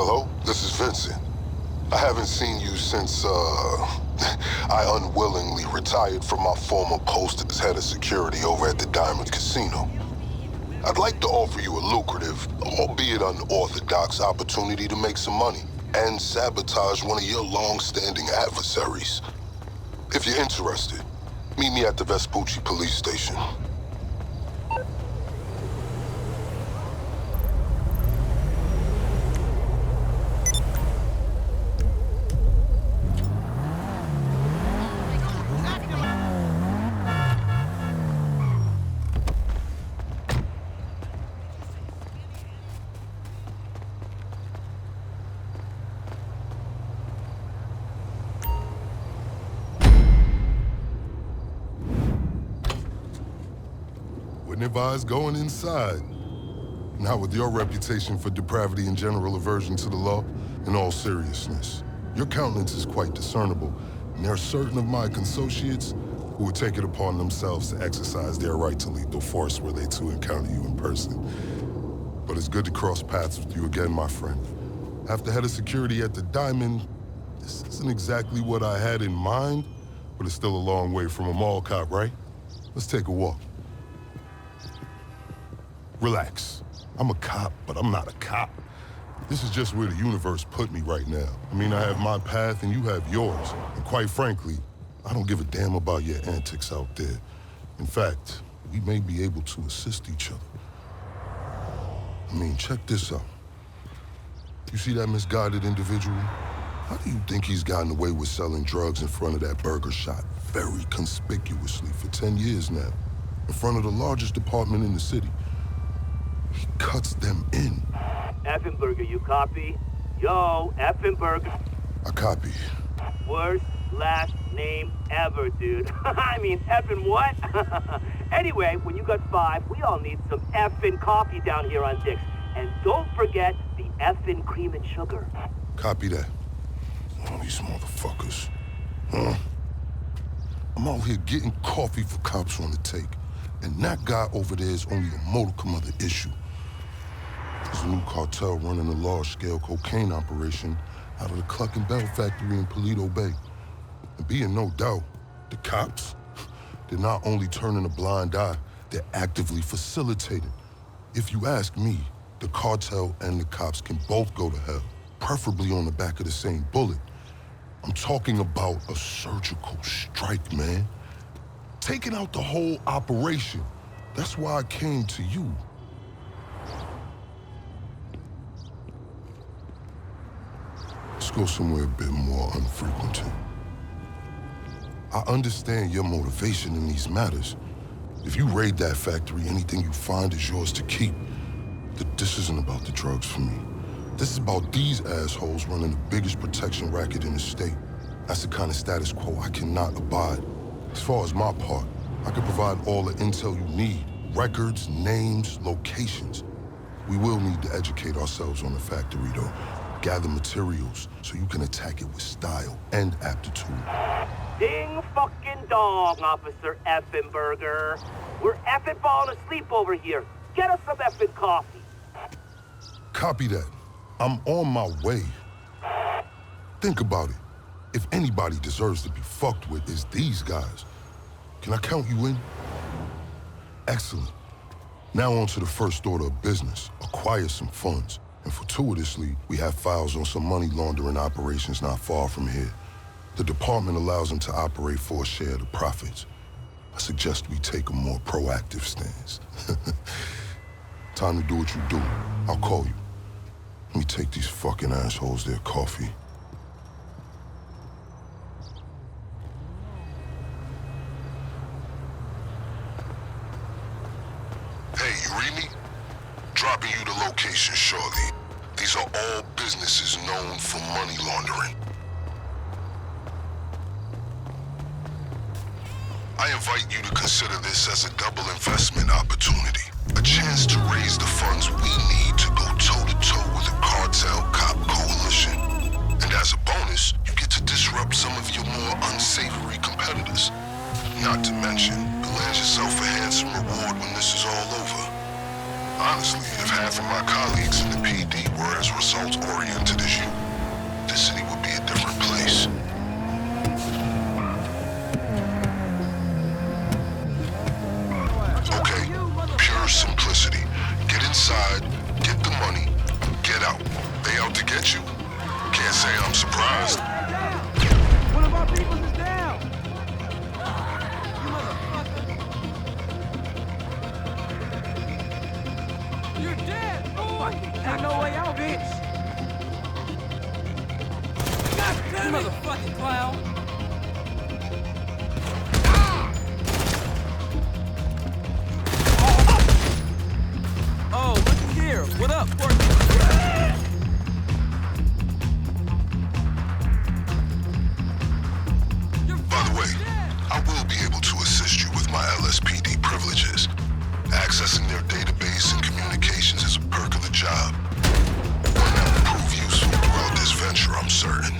Hello, this is Vincent. I haven't seen you since, I unwillingly retired from my former post as head of security over at the Diamond Casino. I'd like to offer you a lucrative, albeit unorthodox opportunity to make some money and sabotage one of your long-standing adversaries. If you're interested, meet me at the Vespucci police station. Wouldn't advise going inside. Not with your reputation for depravity and general aversion to the law. In all seriousness, your countenance is quite discernible, and there are certain of my associates who would take it upon themselves to exercise their right to lethal force were they to encounter you in person. But it's good to cross paths with you again, my friend. After head of security at the Diamond, this isn't exactly what I had in mind, but it's still a long way from a mall cop, right? Let's take a walk. Relax. I'm a cop, but I'm not a cop. This is just where the universe put me right now. I mean, I have my path and you have yours. And quite frankly, I don't give a damn about your antics out there. In fact, we may be able to assist each other. I mean, check this out. You see that misguided individual? How do you think he's gotten away with selling drugs in front of that burger shop very conspicuously for 10 years now? In front of the largest department in the city. He cuts them in. Effenberger, you copy? Yo, Effenberger. I copy. Worst last name ever, dude. I mean, effing what? Anyway, when you got 5, we all need some effing coffee down here on Dick's. And don't forget the effing cream and sugar. Copy that. Oh, these motherfuckers. Huh? I'm out here getting coffee for cops on the take. And that guy over there is only a modicum of the issue. There's a new cartel running a large-scale cocaine operation out of the Cluckin factory in Paleto Bay. And being no doubt, the cops, they're not only turning a blind eye, they're actively facilitating. If you ask me, the cartel and the cops can both go to hell, preferably on the back of the same bullet. I'm talking about a surgical strike, man. Taking out the whole operation. That's why I came to you. Let's go somewhere a bit more unfrequented. I understand your motivation in these matters. If you raid that factory, anything you find is yours to keep. This isn't about the drugs for me. This is about these assholes running the biggest protection racket in the state. That's the kind of status quo I cannot abide. As far as my part, I can provide all the intel you need. Records, names, locations. We will need to educate ourselves on the factory, though. Gather materials so you can attack it with style and aptitude. Ding fucking dong, Officer Effenberger. We're effing falling asleep over here. Get us some effing coffee. Copy that. I'm on my way. Think about it. If anybody deserves to be fucked with, it's these guys. Can I count you in? Excellent. Now on to the first order of business. Acquire some funds. And fortuitously, we have files on some money laundering operations not far from here. The department allows them to operate for a share of the profits. I suggest we take a more proactive stance. Time to do what you do. I'll call you. Let me take these fucking assholes their coffee. Hey, you read me? Dropping you the location shortly. These are all businesses known for money laundering. I invite you to consider this as a double investment opportunity. A chance to raise the funds we need to go toe-to-toe with the cartel cop coalition. And as a bonus, you get to disrupt some of your more unsavory competitors. Not to mention, you'll land yourself a handsome reward when this is all over. Honestly, if half of my colleagues in the PD were as results-oriented as you, this city would be a different place. Okay, pure simplicity. Get inside, get the money, get out. They out to get you? Can't say I'm surprised. One of our people is down! You motherfucker! You're dead! Ain't no way out, bitch! God damn it! You motherfucking clown! Oh, looky here! What up, Porky? By the way, I will be able to assist you with my LSPD privileges. Accessing their database and communications is a perk of the job. One that will prove useful throughout this venture, I'm certain.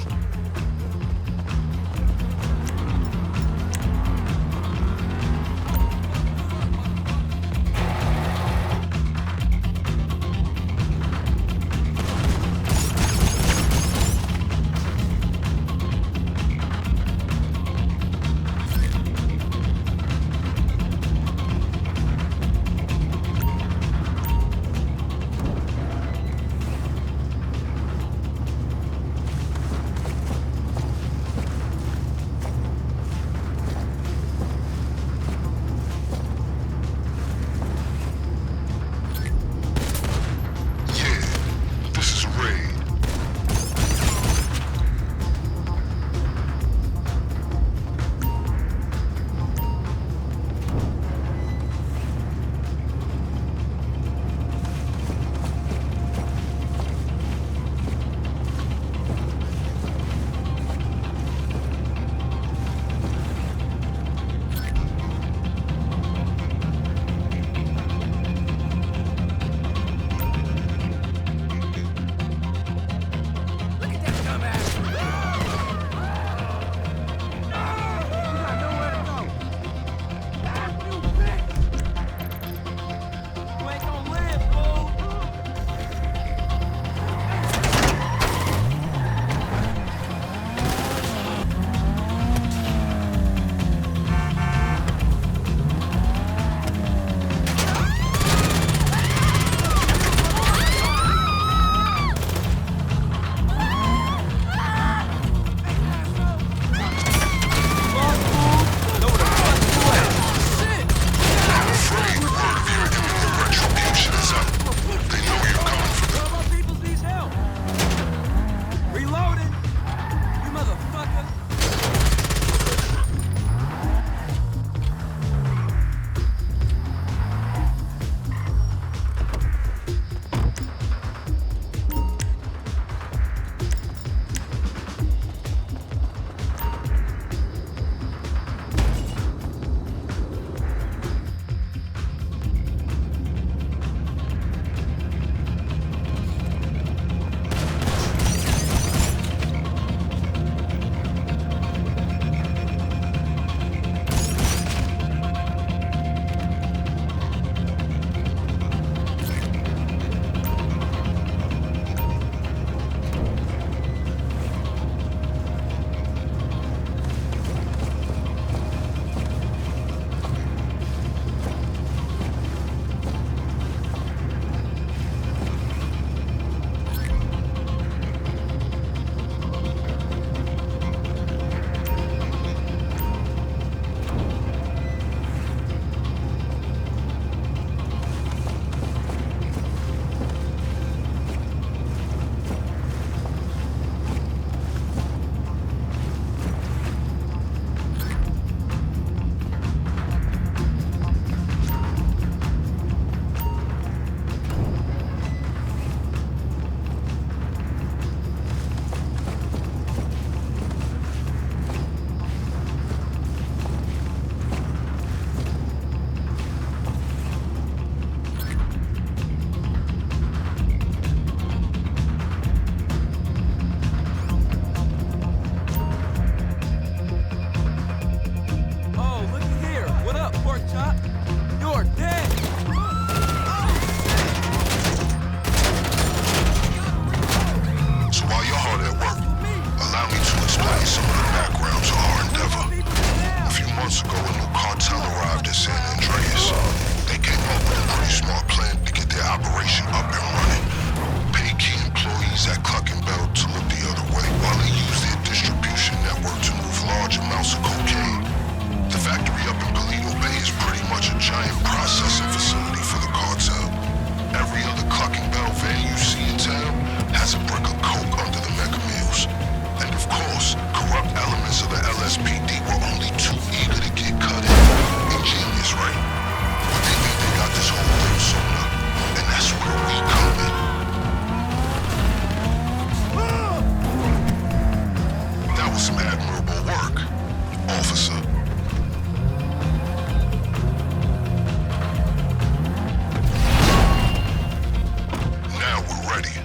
ready.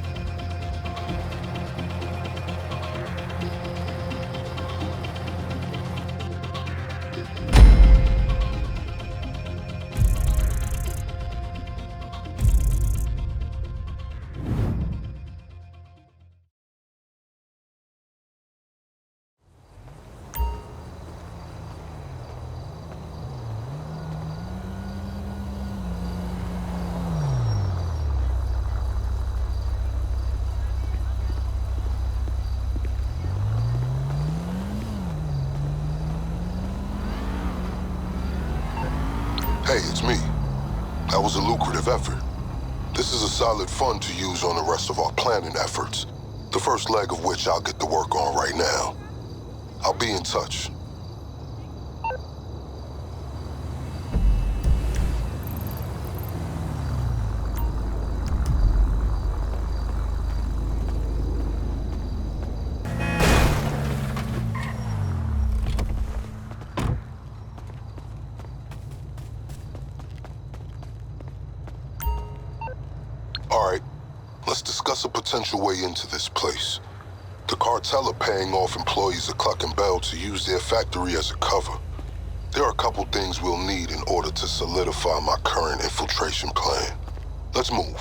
Hey, it's me. That was a lucrative effort. This is a solid fund to use on the rest of our planning efforts, the first leg of which I'll get to work on right now. I'll be in touch. All right, let's discuss a potential way into this place. The cartel are paying off employees of Cluckin to use their factory as a cover. There are a couple things we'll need in order to solidify my current infiltration plan. Let's move.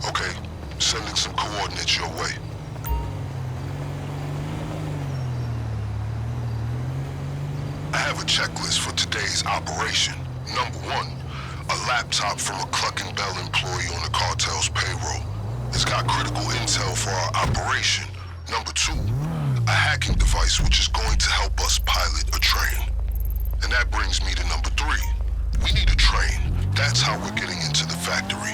Okay, sending some coordinates your way. I have a checklist for today's operation. Number 1, a laptop from a Cluckin employee on the cartel's payroll. It's got critical intel for our operation. Number 2, a hacking device which is going to help us pilot a train. And that brings me to number 3. We need a train. That's how we're getting into the factory.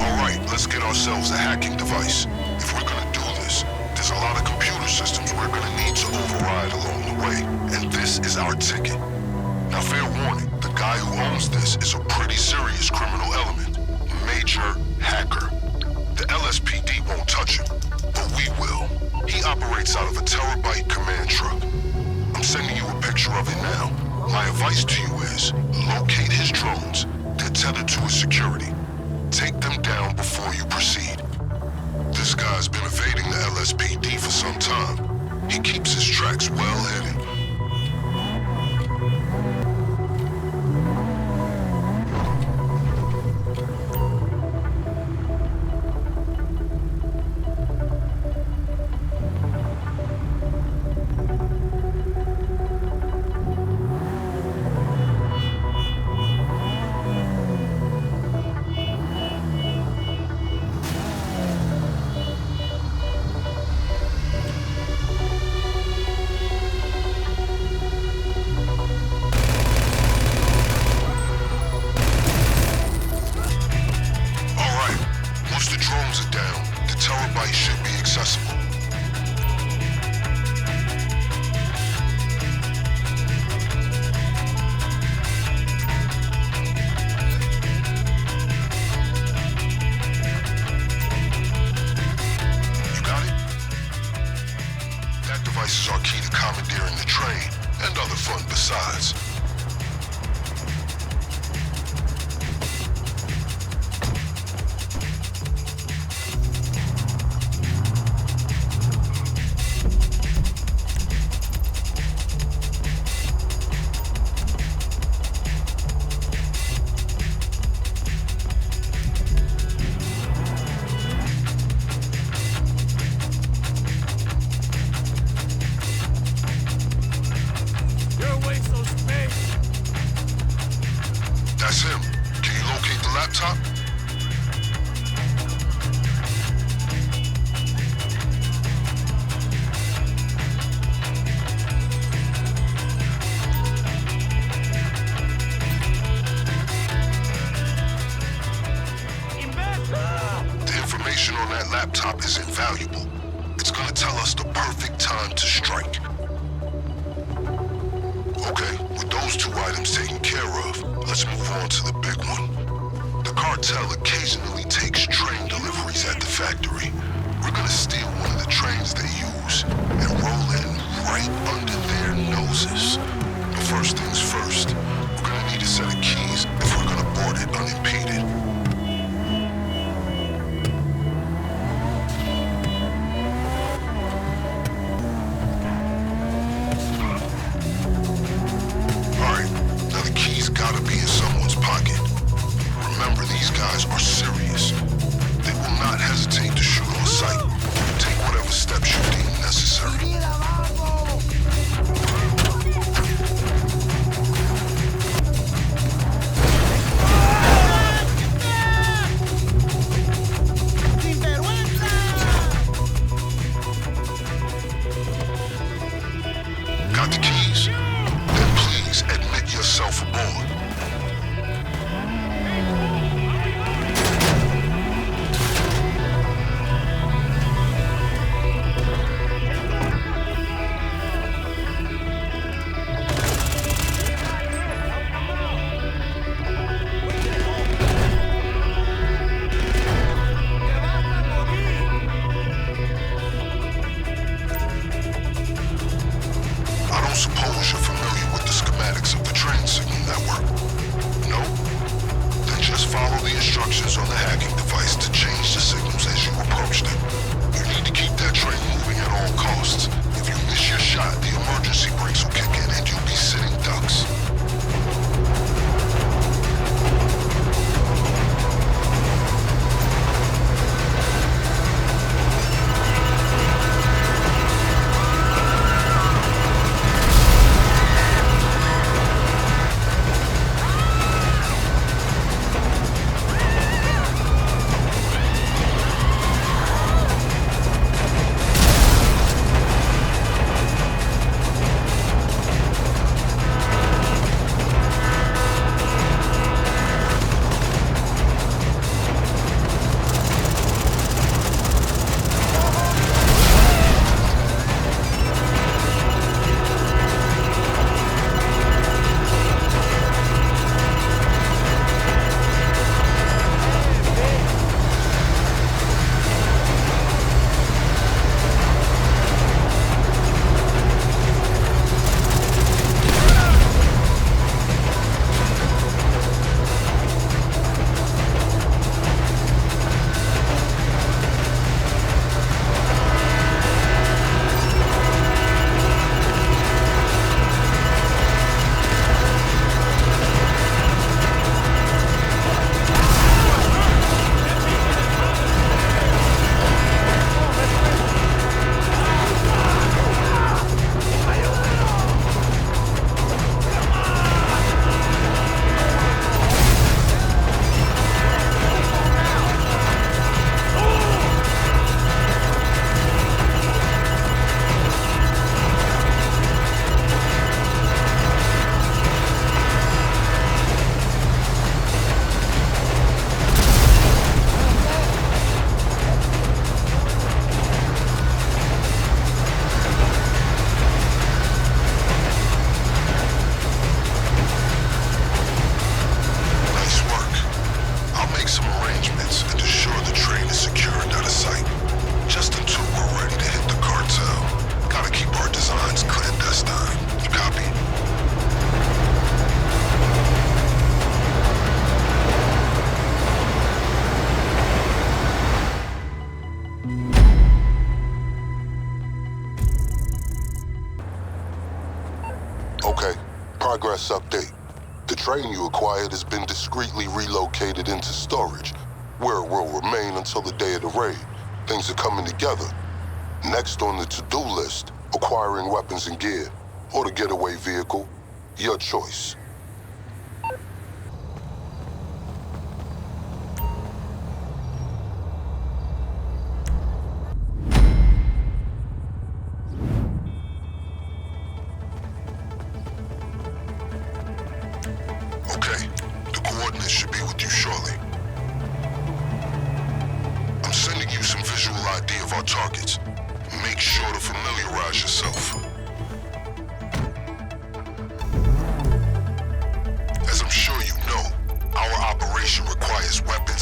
Alright, let's get ourselves a hacking device. If we're gonna do this, there's a lot of computer systems we're gonna need to override along the way, and this is our ticket. Now, fair warning, the guy who owns this is a pretty serious criminal element. Major hacker. The LSPD won't touch him, but we will. He operates out of a terabyte command truck. I'm sending you a picture of it now. My advice to you is, locate his drones. They're tethered to his security. Take them down before you proceed. This guy's been evading the LSPD for some time. He keeps his tracks well hidden. Should be accessible. You got it? That device is our key to commandeering the train and other fun besides. That's him. Can you locate the laptop? The information on that laptop is invaluable. It's gonna tell us the perfect time to strike. Okay, with those 2 items taken care of, let's move on to the big one. cartel occasionally takes train deliveries at the factory. We're gonna steal one of the trains they use and roll in right under their noses. But first things first, we're gonna need a set of keys if we're gonna board it unimpeded. Alright, now the keys gotta be in someone's pocket. Remember, these guys are serious. They will not hesitate to shoot on sight. Take whatever steps you deem necessary. Got the keys? Then please admit yourself aboard. I don't suppose you're familiar with the schematics of the train signal network? No? Then just follow the instructions on the hacking device to change the signals as you approach them. You need to keep that train moving at all costs. If you miss your shot, the emergency brakes will kick in and you'll be sitting ducks. Okay, progress update. The train you acquired has been discreetly relocated into storage, where it will remain until the day of the raid. Things are coming together. Next on the to-do list, acquiring weapons and gear, or the getaway vehicle. Your choice. Okay, the coordinates should be with you shortly. I'm sending you some visual ID of our targets. Make sure to familiarize yourself. As I'm sure you know, our operation requires weapons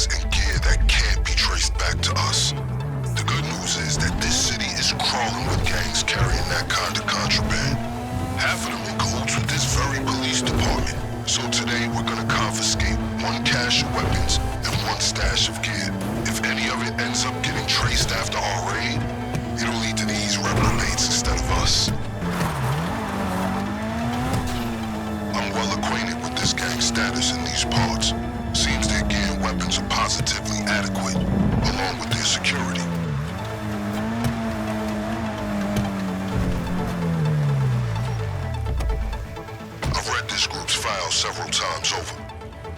crawling with gangs carrying that kind of contraband. Half of them in cahoots with this very police department. So today we're gonna confiscate one cache of weapons and one stash of gear. If any of it ends up getting traced after our raid, it'll lead to these reprobates instead of us. I'm well acquainted with this gang's status in these parts. Seems their gear and weapons are positively adequate, along with their security. I've read this group's files several times over.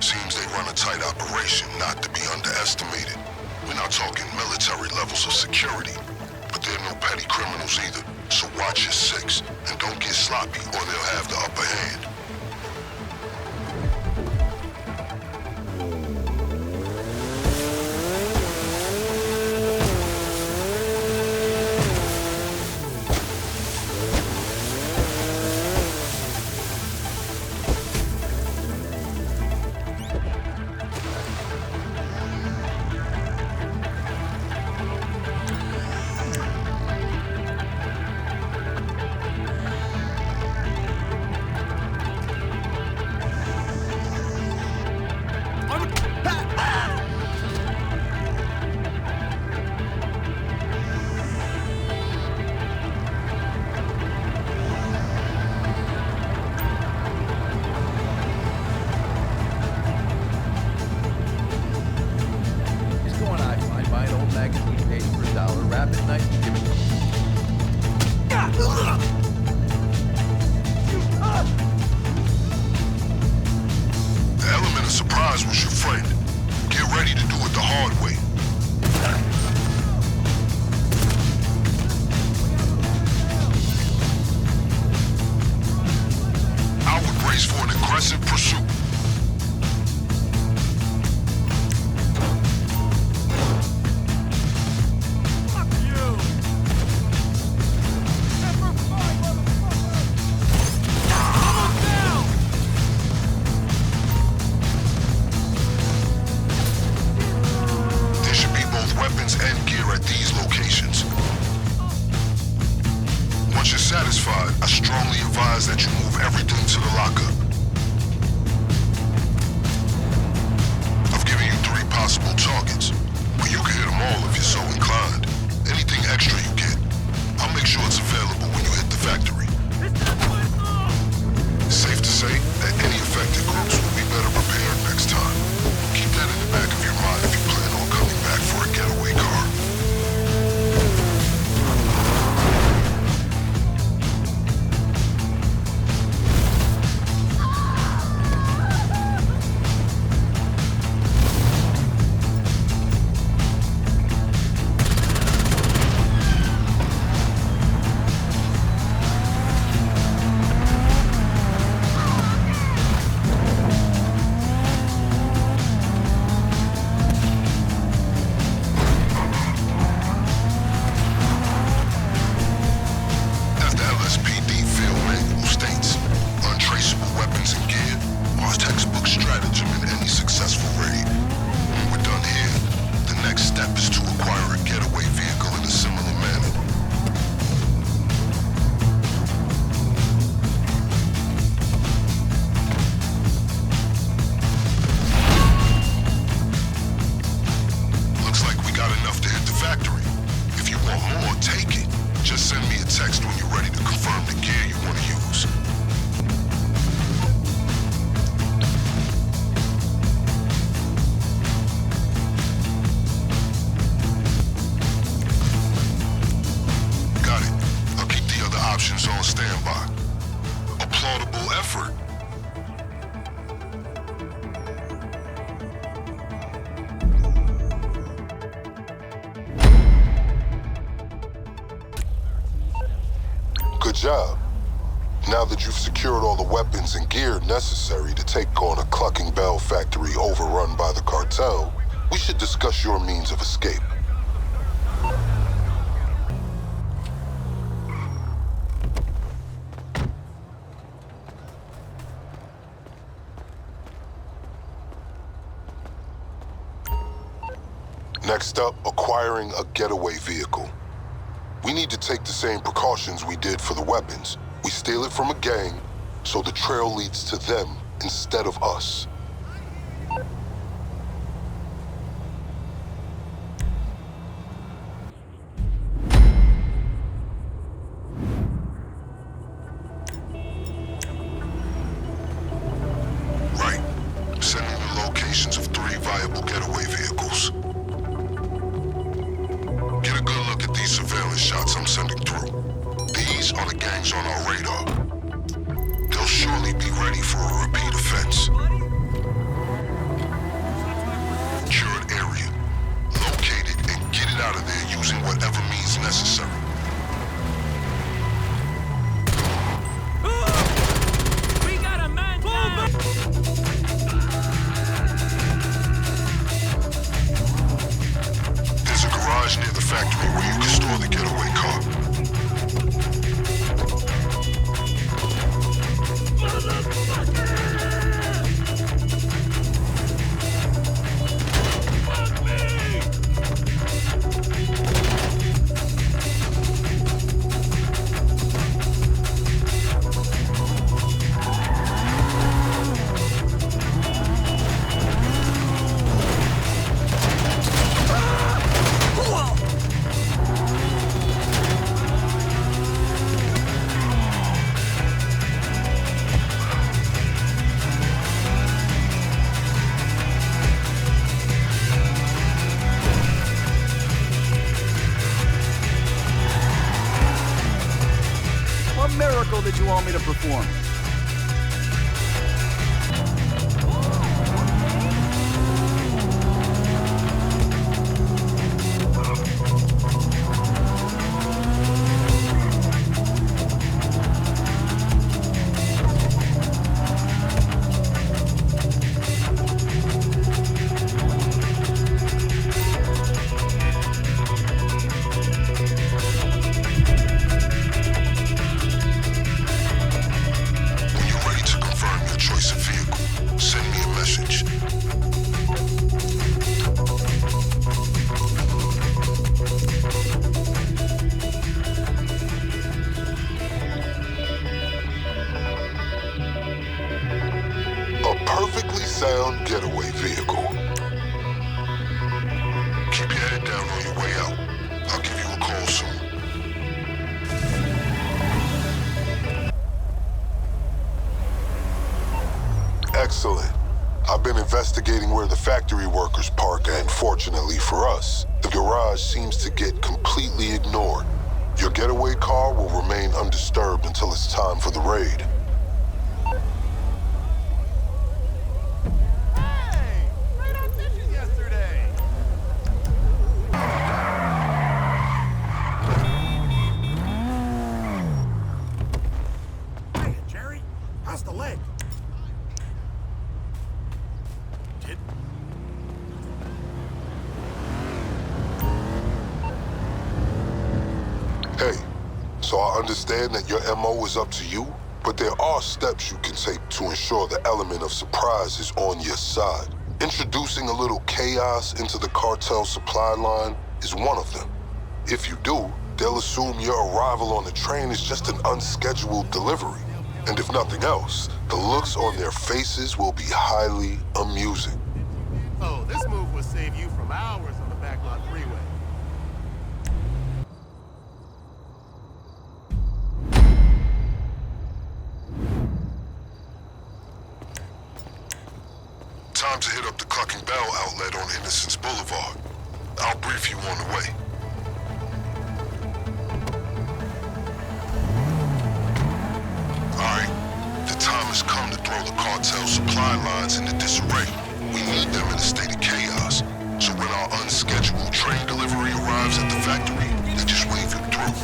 Seems they run a tight operation, not to be underestimated. We're not talking military levels of security, but they're no petty criminals either. So watch your six, and don't get sloppy or they'll have the upper hand. Was your friend. Get ready to do it the hard way. I would brace for an aggressive pursuit. And gear at these locations. Once you're satisfied, I strongly advise that you move everything to the lockup. I've given you 3 possible targets, but you can hit them all if you're so inclined. Anything extra you get, I'll make sure it's available when you hit the factory. Safe to say that any affected groups will be better prepared next time. Keep that in the back of your mind if you plan on coming back for a getaway car. On standby. Applaudable effort. Good job. Now that you've secured all the weapons and gear necessary to take on a Cluckin factory overrun by the cartel, we should discuss your means of escape. Next up, acquiring a getaway vehicle. We need to take the same precautions we did for the weapons. We steal it from a gang, so the trail leads to them instead of us. Right. Sending the locations of 3 viable getaway vehicles. Get a good look at these surveillance shots I'm sending through. These are the gangs on our radar. They'll surely be ready for a repeat offense. Secured area. Locate it and get it out of there using whatever means necessary. We got a man down! There's a garage near the factory where you can store the getaway car. What miracle did you want me to perform? When you're ready to confirm your choice of vehicle, send me a message. A perfectly sound getaway vehicle. Keep your head down on your way out. I'll give you a call soon. Excellent. I've been investigating where the factory workers park, and fortunately for us, the garage seems to get completely ignored. Your getaway car will remain undisturbed until it's time for the raid. Hey! Right on mission yesterday! Hey, Jerry, how's the leg? Kid? Hey, so I understand that your MO is up to you, but there are steps you can take to ensure the element of surprise is on your side. Introducing a little chaos into the cartel supply line is one of them. If you do, they'll assume your arrival on the train is just an unscheduled delivery. And if nothing else, the looks on their faces will be highly amusing. Oh, this move will save you from hours on the backlot freeway. Time to hit up the Cluckin outlet on Innocence Boulevard. I'll brief you on the way. Alright, the time has come to throw the cartel supply lines into disarray. We need them in a state of chaos. So when our unscheduled train delivery arrives at the factory, they just wave it through.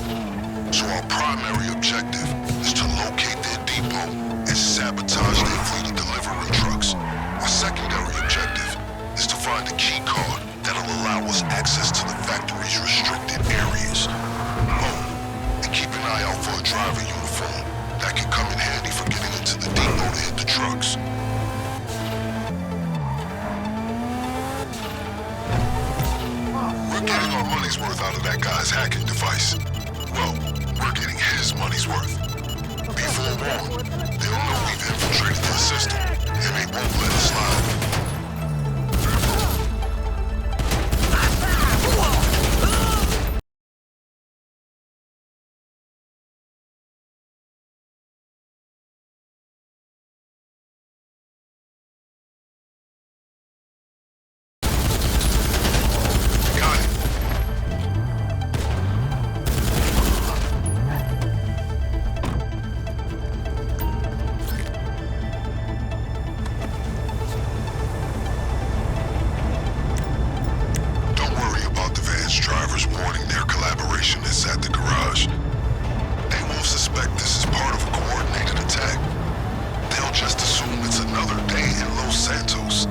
So our primary objective is to locate their depot and sabotage their fleet of delivery trucks. Our secondary objective is to find a key card that'll allow us access to the factory's restricted areas. Oh, and keep an eye out for a driver uniform. That can come in handy for getting into the depot to hit the trucks. We're getting our money's worth out of that guy's hacking device. well. We're getting his money's worth. Be forewarned, they'll know we've infiltrated their system, and they won't let us slide. Got it. Don't worry about the van's drivers warning their collaboration is at the garage. They won't suspect this is part of a coordinated attack. They'll just assume it's another day in Los Santos.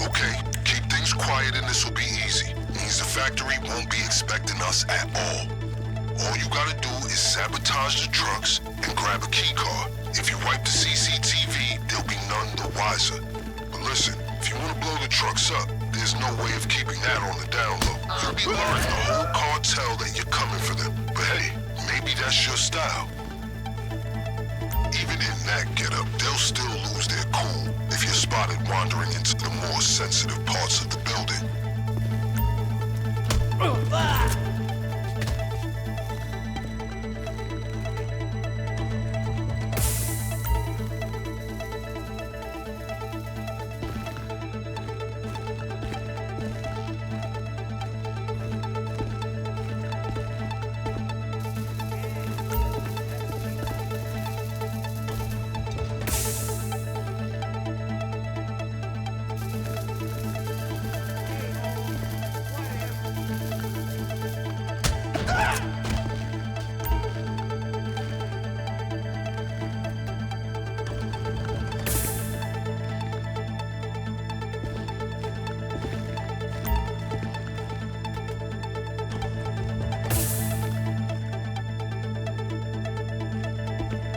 Okay, keep things quiet and this will be easy. Means the factory won't be expecting us at all. All you gotta do is sabotage the trucks and grab a key card. If you wipe the CCTV, they'll be none the wiser. But listen, if you want to blow the trucks up, there's no way of keeping that on the down low. You'll be learning the whole cartel that you're coming for them. But hey, maybe that's your style. Even in that getup, they'll still lose their cool if you're spotted wandering into the more sensitive parts of the building.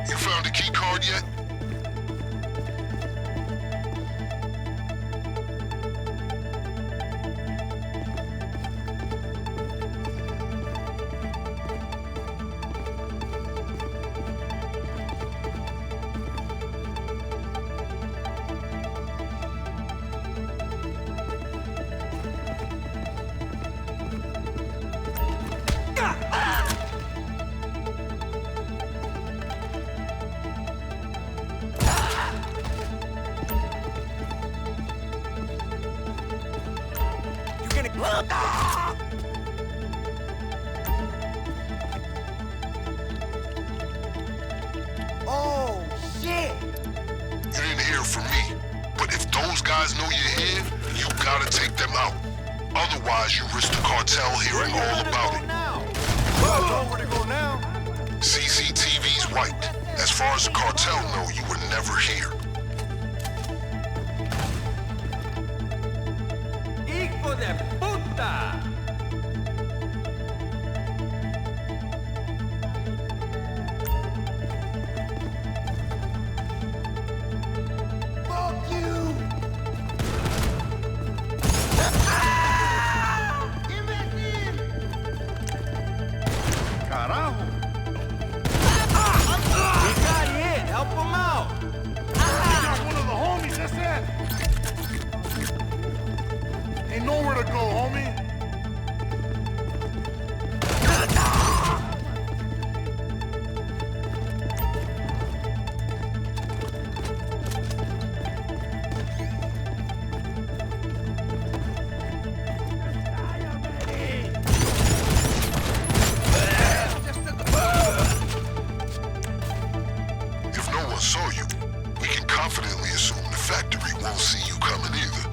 You found a key card yet? Oh, shit! You didn't hear from me. But if those guys know you're here, you gotta take them out. Otherwise, you risk the cartel hearing all about it. Where to go now? CCTV's wiped. As far as the cartel know, you were never here. ¡Hijo de puta! Fuck you! Carajo! He got in! Help him out! Got one of the homies, that's it! Ain't nowhere to go, homie! If no one saw you, we can confidently assume the factory won't see you coming either.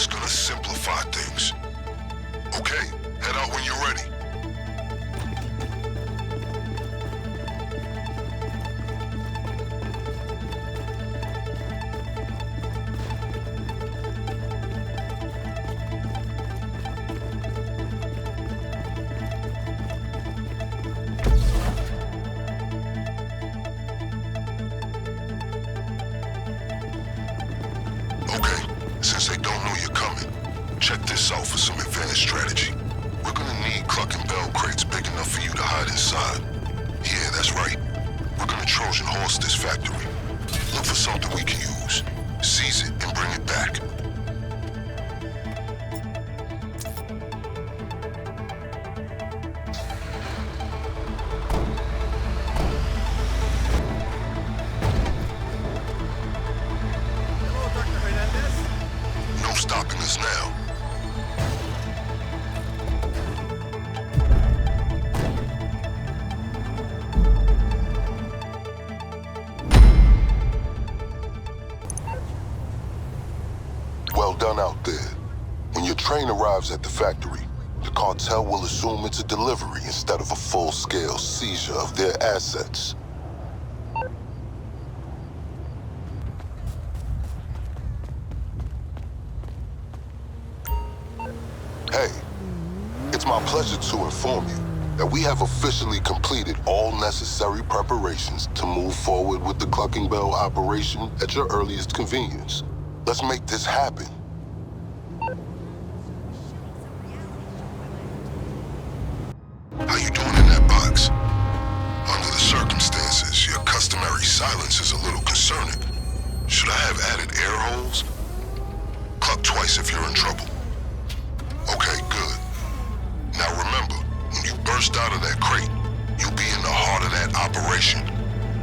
It's gonna simplify things. Okay, head out when you're ready. Okay, since they don't know you're coming, check this out for some advanced strategy. We're gonna need Cluckin bell crates big enough for you to hide inside. Yeah, that's right. We're gonna Trojan horse this factory. Look for something we can use. Seize it and bring it back. Hello, Dr. Hernandez. No stopping us now. Well done out there. When your train arrives at the factory, the cartel will assume it's a delivery instead of a full-scale seizure of their assets. Hey, it's my pleasure to inform you that we have officially completed all necessary preparations to move forward with the Clucking Bell operation at your earliest convenience. Let's make this happen. How you doing in that box? Under the circumstances, your customary silence is a little concerning. Should I have added air holes? Cluck twice if you're in trouble. Okay, good. Now remember, when you burst out of that crate, you'll be in the heart of that operation.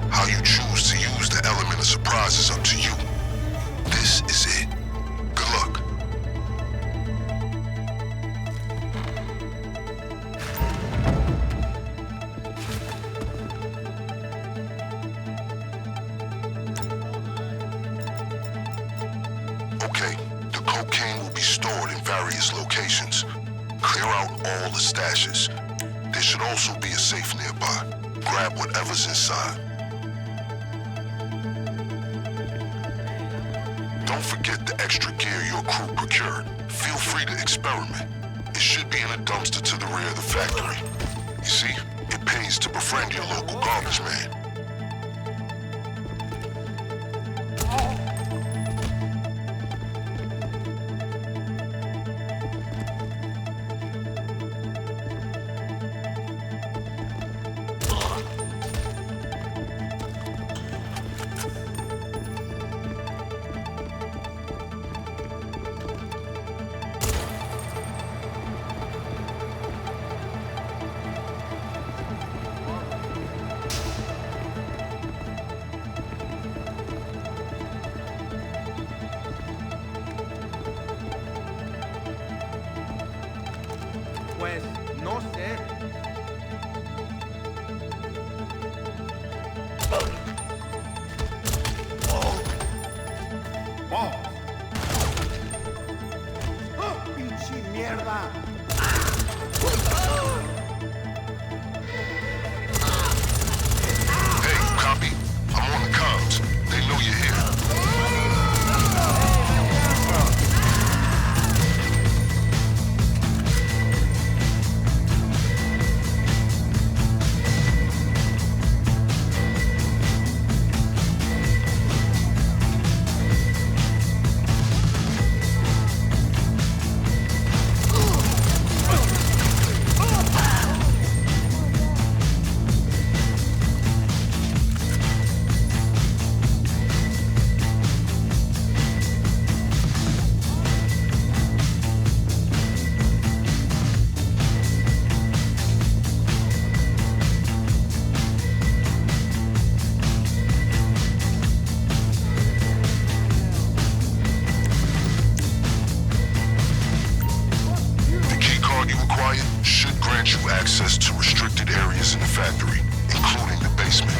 How you choose to use the element of surprise is up to you. This is it. Good luck. Okay, the cocaine will be stored in various locations. Clear out all the stashes. There should also be a safe nearby. Grab whatever's inside. Don't forget the extra gear your crew procured. Feel free to experiment. It should be in a dumpster to the rear of the factory. You see, it pays to befriend your local garbage man. Pues no sé. ¡Pinche mierda! Hey, copy. I'm on the comms. They know you're here. Should grant you access to restricted areas in the factory, including the basement.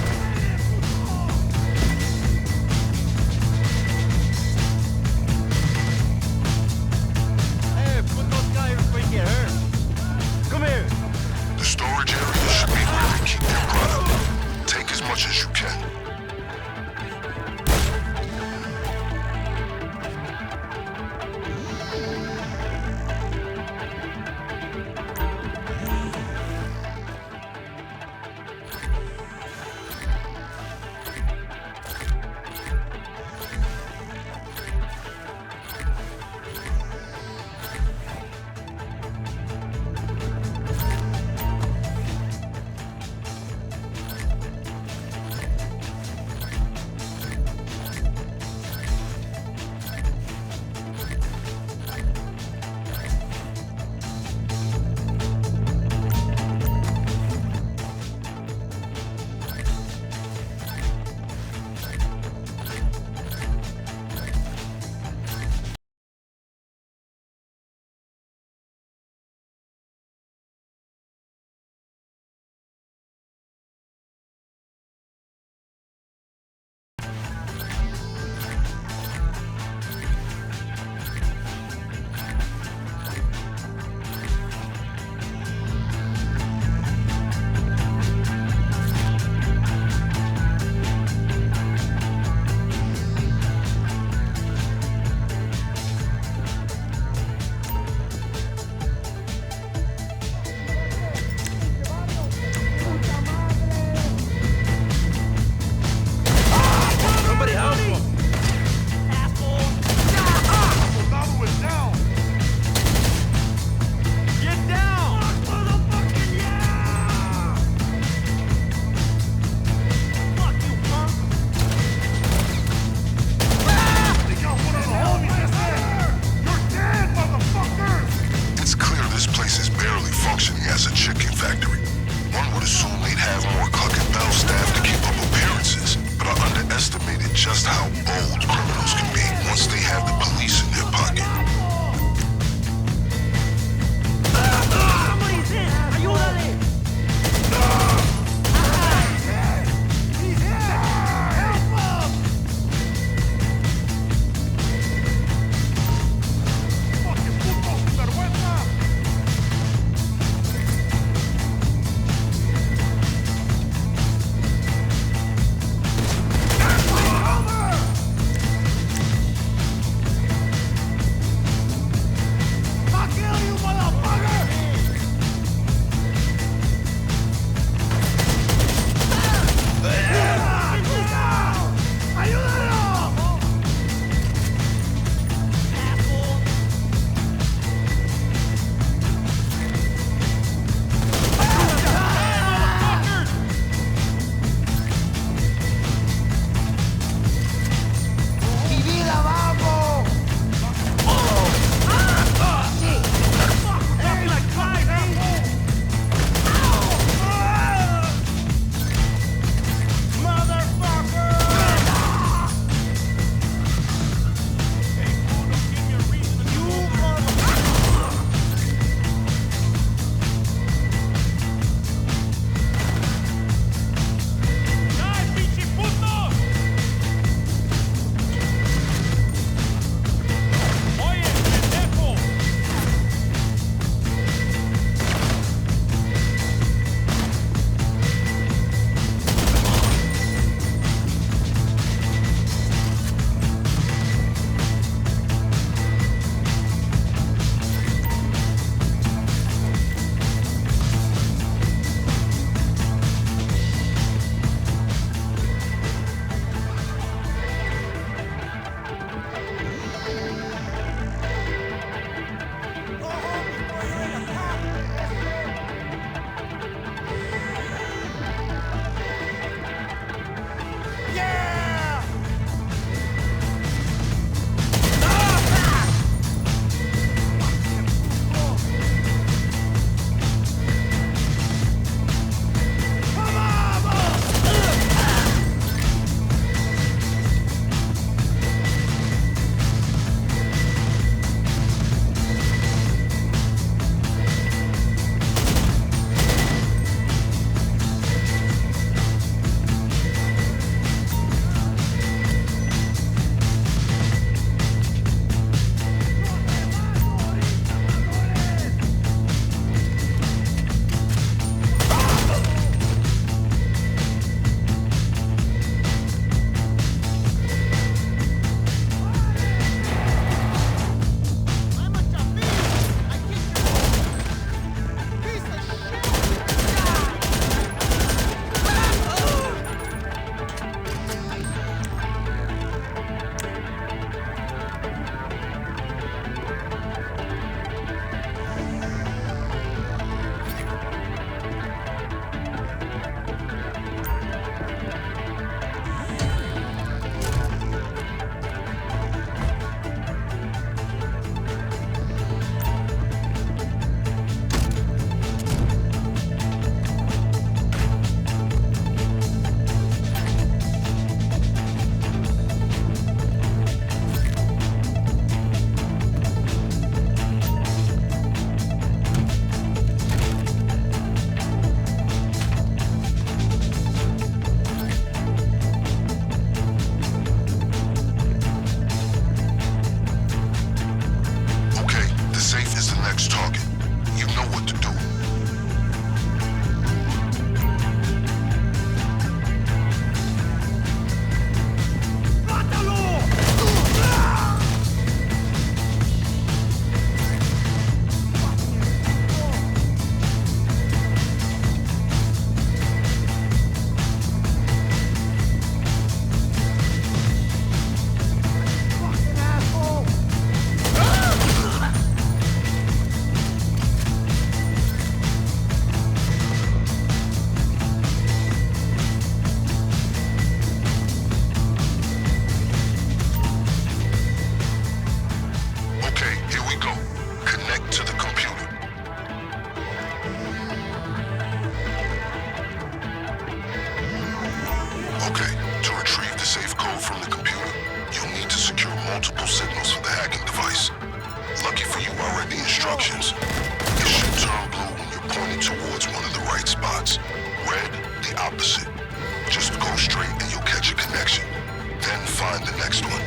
find the next one.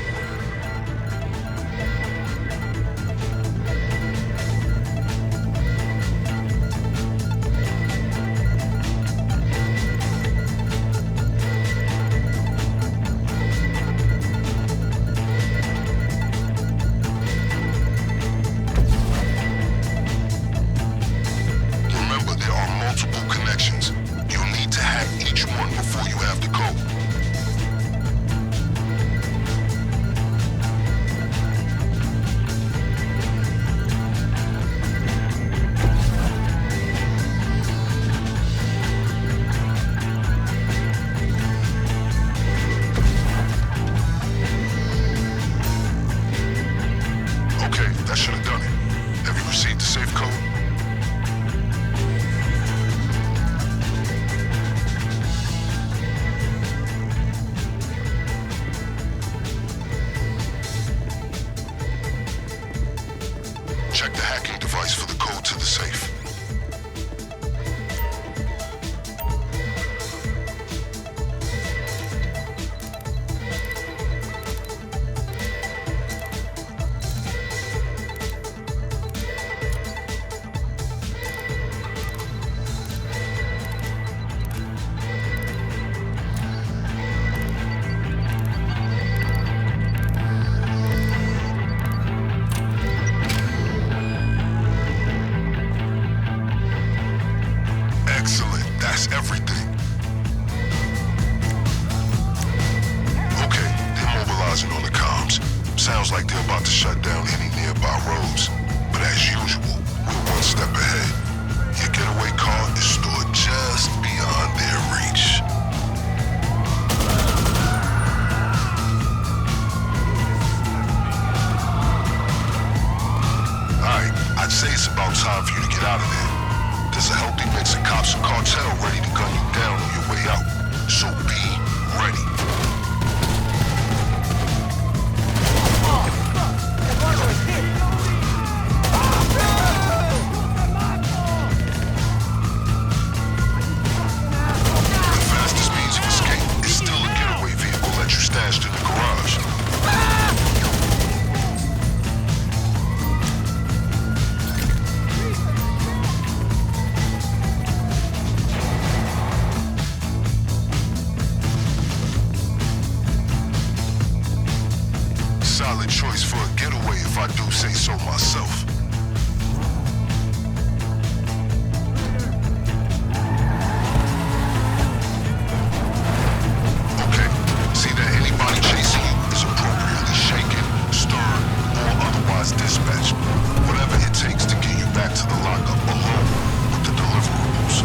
Remember, there are multiple connections. You'll need to hack each one before you have the code. Okay, that should have done it. Have you received the safe code? Check the hacking device for the code to the safe. Excellent. That's everything. Okay, they're mobilizing on the comms. Sounds like they're about to shut down any nearby roads. But as usual, we're one step ahead. Your getaway car is stored just beyond their reach. Alright, I'd say it's about time for you to get out of there. There's a healthy mix of cops and cartel ready to gun you down on your way out. So be ready. The fastest means of escape is still a getaway vehicle that you stashed in the garage. Solid choice for a getaway if I do say so myself. Okay, see that anybody chasing you is appropriately shaken, stirred, or otherwise dispatched. Whatever it takes to get you back to the lockup alone with the deliverables.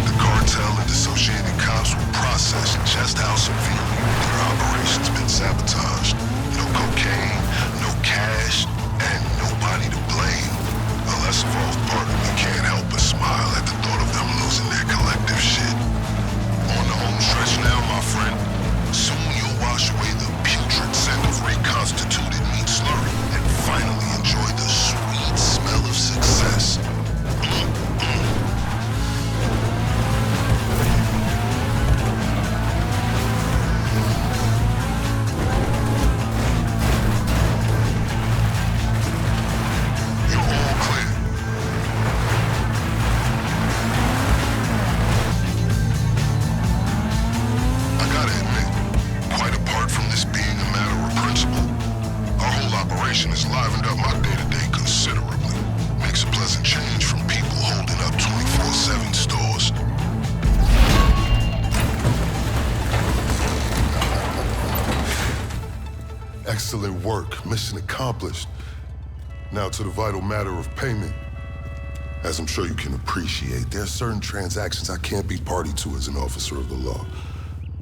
The cartel and associated cops will process just how severely their operation's been sabotaged. No cocaine, no cash, and nobody to blame. A less evolved part of me can't help but smile at the thought of them losing their collective shit. On the home stretch now, my friend. Soon you'll wash away the putrid scent of reconstituted meat slurry and finally enjoy the sweet smell of success. You're all clear. I gotta admit, quite apart from this being a matter of principle, our whole operation has livened up my day-to-day considerably. Makes a pleasant change from people holding up 24/7 stores. Excellent work. Mission accomplished. Now to the vital matter of payment. As I'm sure you can appreciate, there are certain transactions I can't be party to as an officer of the law.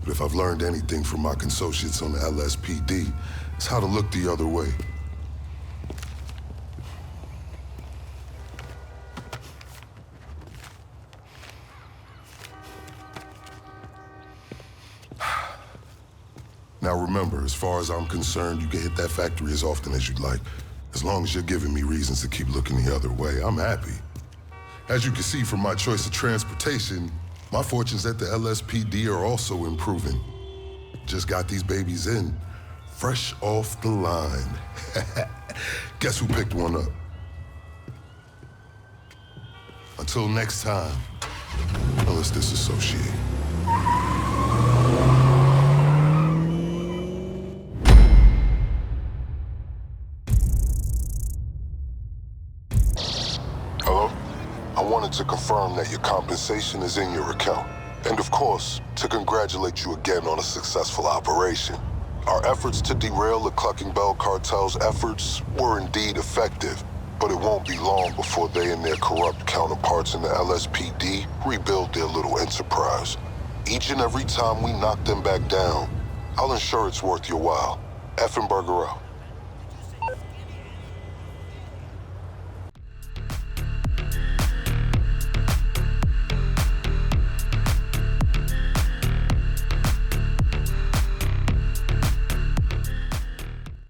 But if I've learned anything from my associates on the LSPD, it's how to look the other way. Now remember, as far as I'm concerned, you can hit that factory as often as you'd like. As long as you're giving me reasons to keep looking the other way, I'm happy. As you can see from my choice of transportation, my fortunes at the LSPD are also improving. Just got these babies in, fresh off the line. Guess who picked one up? Until next time, let's disassociate. Hello? I wanted to confirm that your compensation is in your account. And of course, to congratulate you again on a successful operation. Our efforts to derail the Cluckin Bell cartel's efforts were indeed effective, but it won't be long before they and their corrupt counterparts in the LSPD rebuild their little enterprise. Each and every time we knock them back down, I'll ensure it's worth your while. Effenberger out.